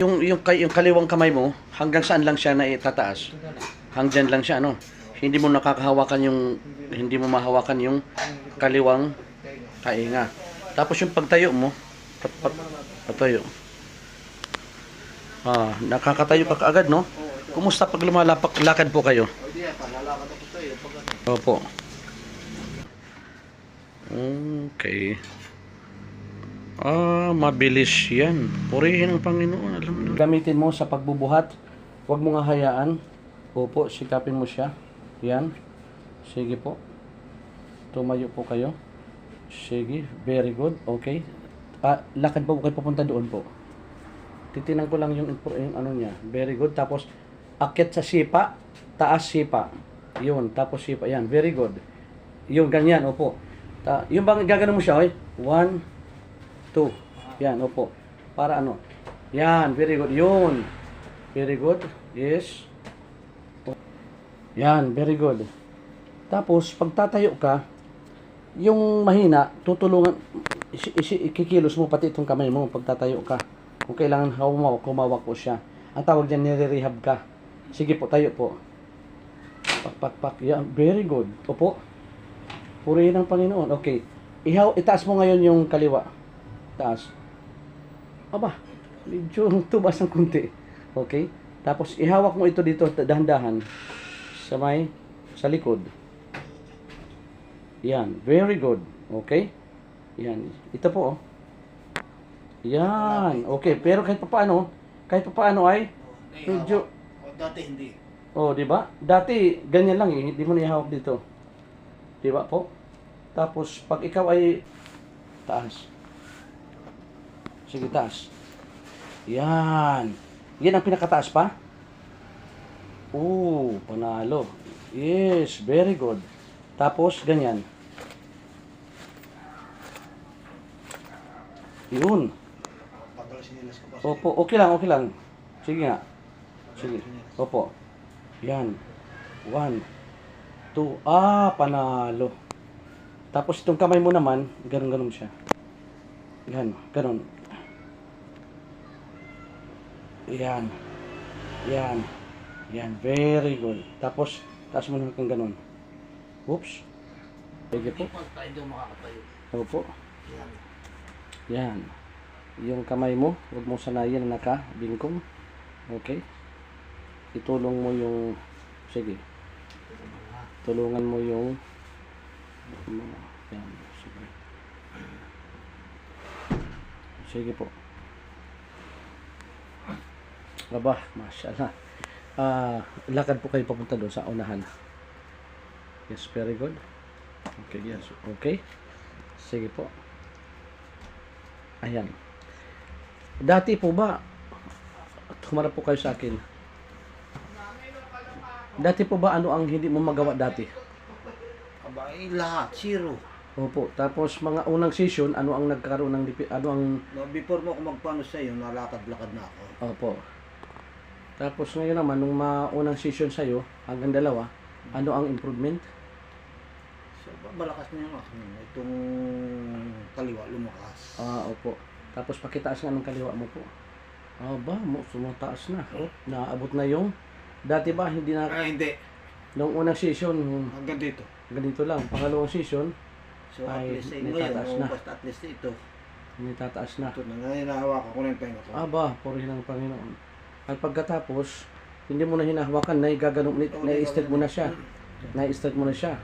Yung kaliwang kamay mo, hanggang saan lang siya na itataas? Hanggang lang siya, ano? Hindi mo nakakahawakan hindi mo mahawakan yung kaliwang tainga. Tapos yung pagtayo mo, patayo. Nakakatayo ka kaagad, no? Kumusta pag lakad po kayo? Opo. Okay. Mabilis yan. Purihin ang Panginoon. Alam mo. Gamitin mo sa pagbubuhat. Huwag mo nga hayaan. Opo, sikapin mo siya. Yan. Sige po. Tumayo po kayo. Sige. Very good. Okay. Lakad po kayo papunta doon po. Titinan ko lang yung ano niya. Very good. Tapos, akit sa sipa. Taas sipa. Yun. Tapos sipa. Yan. Very good. Yung ganyan. Opo. Yung bang gagano mo siya. 1, 2. Yan, opo. Para ano? Yan, very good. Yun. Very good. Yes. Yan, very good. Tapos, pag tatayo ka, yung mahina, tutulungan, ikikilos mo pati itong kamay mo pag tatayo ka. Kung kailangan humawak po siya. Ang tawag dyan, nire-rehab ka. Sige po, tayo po. Pak. Yan, very good. Opo. Purihin ang Panginoon. Okay. Itaas mo ngayon yung kaliwa. Taas. Aba, medyo tubas ng kunti. Okay? Tapos, ihawak mo ito dito, dahan-dahan. Sa likod. Yan. Very good. Okay? Yan. Ito po, oh. Yan. Okay. Pero kahit pa paano ay, medyo, dati hindi. di ba? Dati, ganyan lang eh. Hindi mo na ihawak dito. Di ba po? Tapos, pag ikaw ay taas. Sige, taas. Yan. Yan ang pinakataas pa? Panalo. Yes, very good. Tapos, ganyan. Yun. Opo, okay lang. Sige nga. Sige. Opo. Yan. 1, 2. Panalo. Tapos itong kamay mo naman, ganun siya. Ganun. Yan. Very good. Tapos, taas mo naman kang ganun. Oops. Sige po. Opo. Yan. Yung kamay mo, huwag mong sanayin na nakabingkong. Okay. Itulong mo yung, sige. Tulungan mo yung, yan. Sige po. Aba, mashallah. Lakad po kayo papunta doon sa unahan. Yes, very good. Okay, yes. Okay. Sige po. Ayan. Dati po ba, humarap po kayo sa akin. Dati po ba ano ang hindi mo magawa dati? Lahat, zero. Opo. Tapos mga unang session, ano ang nagkaroon ng Before mo ako magpano sa iyo, nalakad-lakad na ako. Opo. Tapos ngayon naman, nung unang session sa'yo, hanggang 2, ano ang improvement? So, malakas na yung akin. Itong kaliwa, lumakas. Opo. Tapos pakitaas nga ng kaliwa mo po. Sumataas na. Naabot na yung, dati ba, hindi na, Hindi. nung unang session, Hanggang dito. ganito lang. Pangalawang session, So, at ay, least may ngayon, tataas na. basta at least ito. hindi tataas na. Ito na, ngayon nahawakan ko na yung tenga ko. Purihin ng Panginoon. At pagkatapos, hindi mo na hinahawakan, na-i-straight mo na siya. Na-i-straight mo na siya.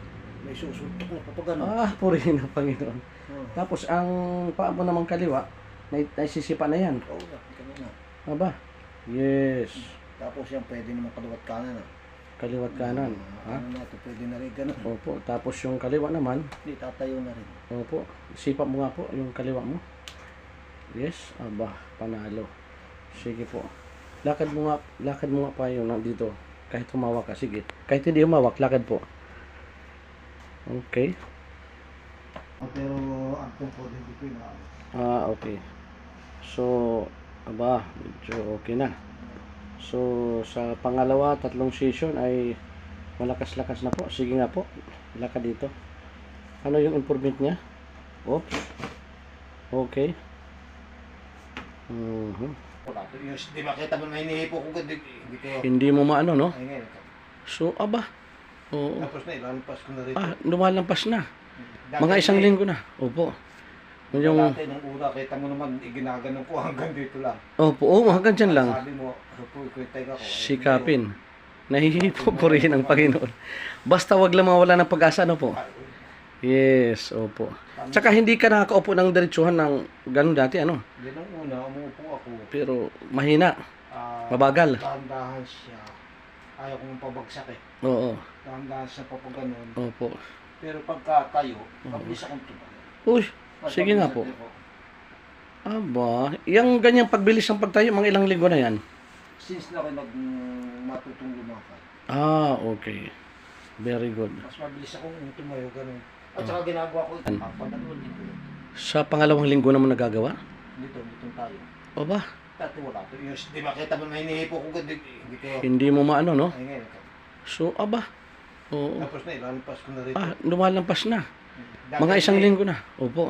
May susuntok na kapag ano. Purihin ng Panginoon. Tapos, ang paa mo namang kaliwa, naisisipa na yan. Kanina. Yes. Tapos yan, pwede naman kaliwat kanan. Kaliwat kanan. Ano na ito, pwede na rin ganun. Opo. Tapos yung kaliwa naman, Hindi, tatayo na rin. opo. Sipa mo nga po yung kaliwa mo. Yes. Panalo. Sige po. Lakad mo nga pa yung nandito. Kahit humawak ka, sige. Kahit hindi humawak, lakad po. Okay. Pero ang tungkol hindi ko na. Okay. So, medyo okay na. So, sa pangalawa, 3 session ay malakas-lakas na po. Sige nga po, lakad dito. Ano yung improvement niya? Oops. Okay. Wala to. Yung, di ba kita mo na hinihipo ko, hindi ko. Hindi mo maano, no? Ay ngayon. So, aba. Oo. Tapos na, ilalampas ko na rin. Ah, lumalampas na. Dati Mga isang eh, linggo na. Opo. Yung, Dati nung una, kita mo naman, ginaganon ko hanggang dito lang. opo, oo, hanggang dyan lang. Sabi mo, po, kwentay ako. Sikapin. Nahihipo, purihin ang Panginoon. Basta wag lang mawala ng pag-asa, no po? Yes, opo. Tsaka hindi ka nakakaupo ng diretsuhan ng ganun dati, ano? Hindi nung una, umuupo ako. Pero mahina, Ah, mabagal. Dahan-dahan siya. Ayaw kong pabagsak eh. Oo, Dahan-dahan siya pa ganun. opo. Pero pagka tayo, mabilis akong tumayo. Uy, sige nga po. Aba, yung ganyang pagbilis ng pagtayo, mga ilang linggo na yan? Since na ako matutong lumakad, Ah, okay. Very good. mas mabilis akong tumayo ganun. At saka ginagawa ko ito, pagkatuloy dito. Sa pangalawang linggo naman nagagawa? Dito tayo. Aba, Dati wala to. Yung, di ba kita mo na hinihipo ko, hindi ko. hindi mo maano, no? Ay ngayon. So, aba. Oo. Tapos na, ilalampas ko na rin. Ah, lumalampas na. Dati Mga isang eh, linggo na. Opo.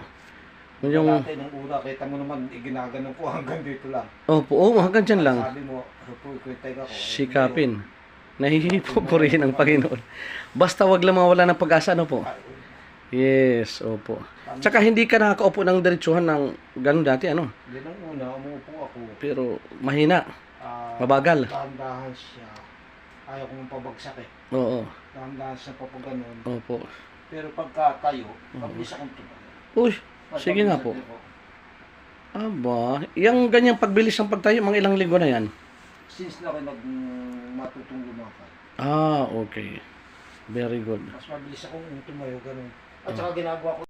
Yung, Dati nung una, kita mo naman, ginaganon ko hanggang dito lang. opo, oo, hanggang dyan lang. Sabi mo, po, kwentay ako. Sikapin. Nahihipo, purihin ang Panginoon. Basta wag lang mawala ng pag-asa, no po? Yes, opo. Tsaka hindi ka nakakaupo ng diretsuhan ng ganun dati, ano? Hindi nung una, umuupo ako. Pero mahina, Ah, mabagal. Dahan-dahan siya. Ayaw kong pabagsak eh. Oo, Dahan-dahan siya pa ganun. opo. Pero pagka tayo, mabilis akong tumayo. Uy, sige nga po. Aba, yung ganyang pagbilis ng pagtayo, mga ilang linggo na yan? Since na ako matutong lumakad, Ah, okay. Very good. mas mabilis akong tumayo ganun. At saka ginagawa ko